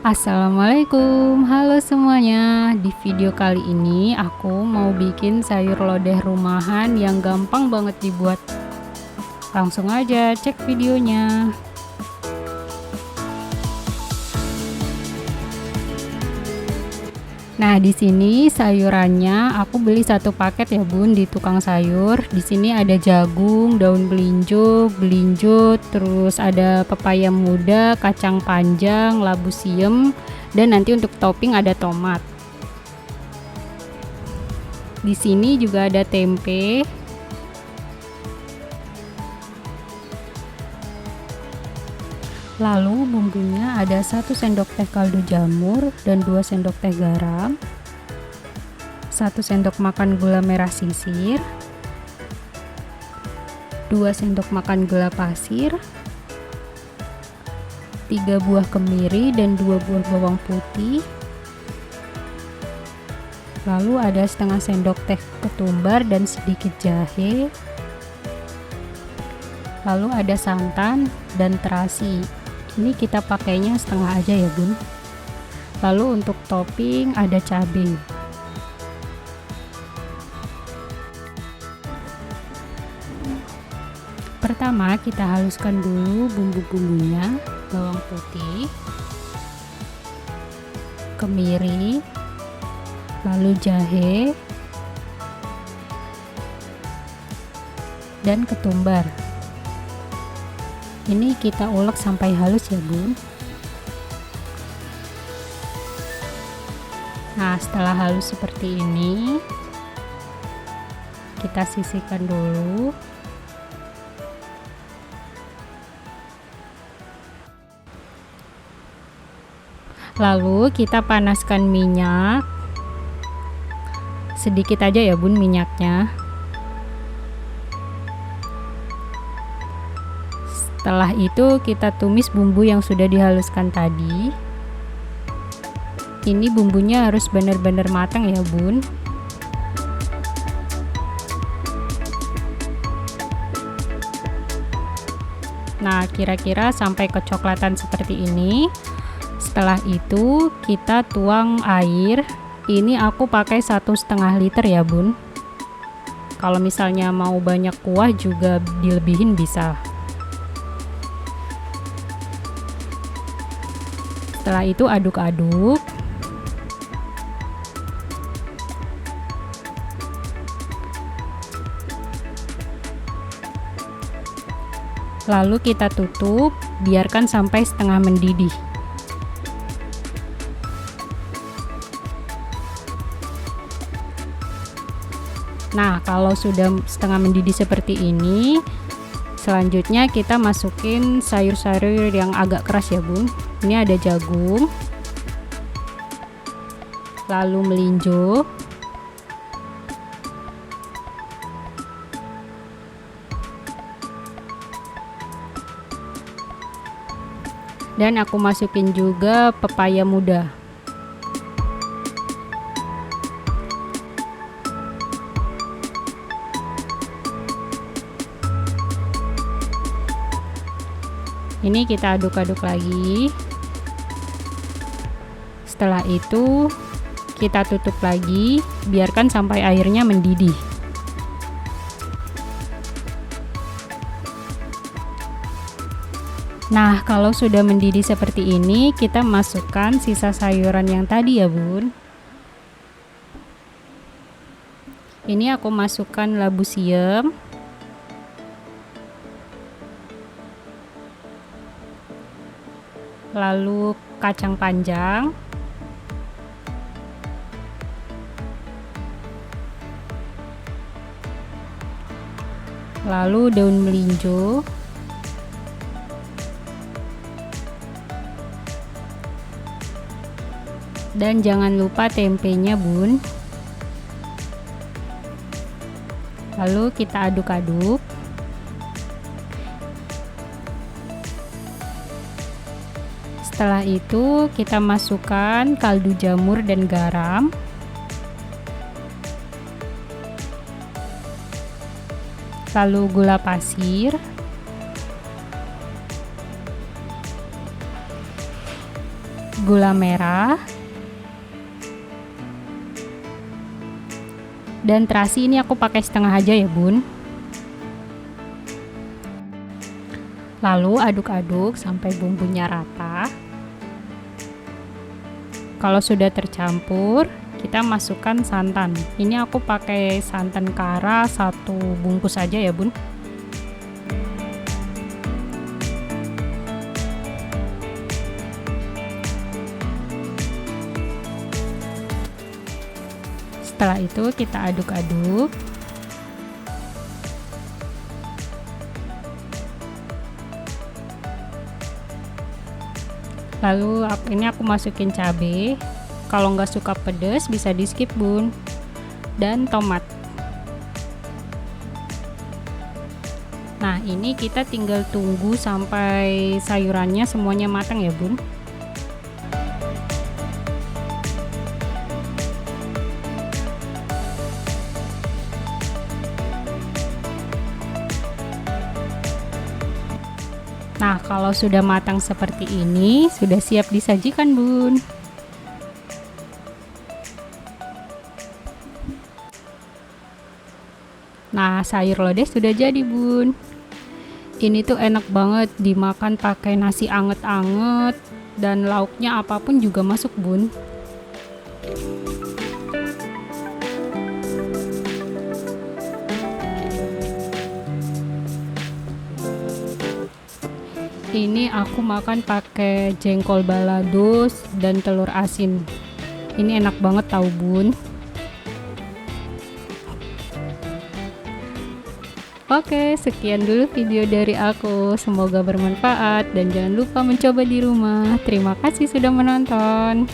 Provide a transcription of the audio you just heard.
Assalamualaikum, halo semuanya. Di video kali ini aku mau bikin sayur lodeh rumahan yang gampang banget dibuat. Langsung aja cek videonya. Nah, di sini sayurannya aku beli satu paket ya, Bun, di tukang sayur. Di sini ada jagung, daun melinjo, belinjut, terus ada pepaya muda, kacang panjang, labu siam, dan nanti untuk topping ada tomat. Di sini juga ada tempe. Lalu bumbunya ada 1 sendok teh kaldu jamur dan 2 sendok teh garam, 1 sendok makan gula merah sisir, 2 sendok makan gula pasir, 3 buah kemiri dan 2 buah bawang putih. Lalu ada setengah sendok teh ketumbar dan sedikit jahe. Lalu ada santan dan terasi. Ini kita pakainya setengah aja ya, Bun. Lalu untuk topping ada cabai. Pertama kita haluskan dulu bumbu-bumbunya, bawang putih, kemiri, lalu jahe, dan ketumbar. Ini kita ulek sampai halus ya, Bun. Nah, setelah halus seperti ini, kita sisihkan dulu. Lalu kita panaskan minyak. Sedikit aja ya, Bun, minyaknya. Setelah itu kita tumis bumbu yang sudah dihaluskan tadi. Ini bumbunya harus benar-benar matang ya, Bun. Nah, kira-kira sampai kecoklatan seperti ini. Setelah itu kita tuang air. Ini aku pakai 1,5 liter ya, Bun. Kalau misalnya mau banyak kuah juga dilebihin bisa. Setelah itu aduk-aduk. Lalu kita tutup, biarkan sampai setengah mendidih. Nah, kalau sudah setengah mendidih seperti ini, selanjutnya kita masukin sayur-sayur yang agak keras ya, Bun. Ini ada jagung, lalu melinjo, dan aku masukin juga pepaya muda. Ini kita aduk-aduk lagi. Setelah itu kita tutup lagi, biarkan sampai airnya mendidih. Nah, kalau sudah mendidih seperti ini, kita masukkan sisa sayuran yang tadi ya, Bun. Ini aku masukkan labu siam, lalu kacang panjang, lalu daun melinjo, dan jangan lupa tempenya, Bun. Lalu kita aduk-aduk. Setelah itu kita masukkan kaldu jamur dan garam. Lalu gula pasir, gula merah, dan terasi ini aku pakai setengah aja ya bun. Lalu aduk-aduk sampai bumbunya rata. Kalau sudah tercampur, kita masukkan santan. Ini aku pakai santan kara 1 bungkus aja ya bun. Setelah itu kita aduk-aduk. Lalu ini aku masukin cabai. Kalau nggak suka pedas bisa di skip bun. Dan tomat. Nah ini kita tinggal tunggu sampai sayurannya semuanya matang ya bun. Nah, kalau sudah matang seperti ini, sudah siap disajikan, bun. Nah, sayur lodeh sudah jadi, bun. Ini tuh enak banget dimakan pakai nasi anget-anget, dan lauknya apapun juga masuk, bun. Ini aku makan pakai jengkol balados dan telur asin. Ini enak banget tahu bun. Oke, sekian dulu video dari aku. Semoga bermanfaat dan jangan lupa mencoba di rumah. Terima kasih sudah menonton.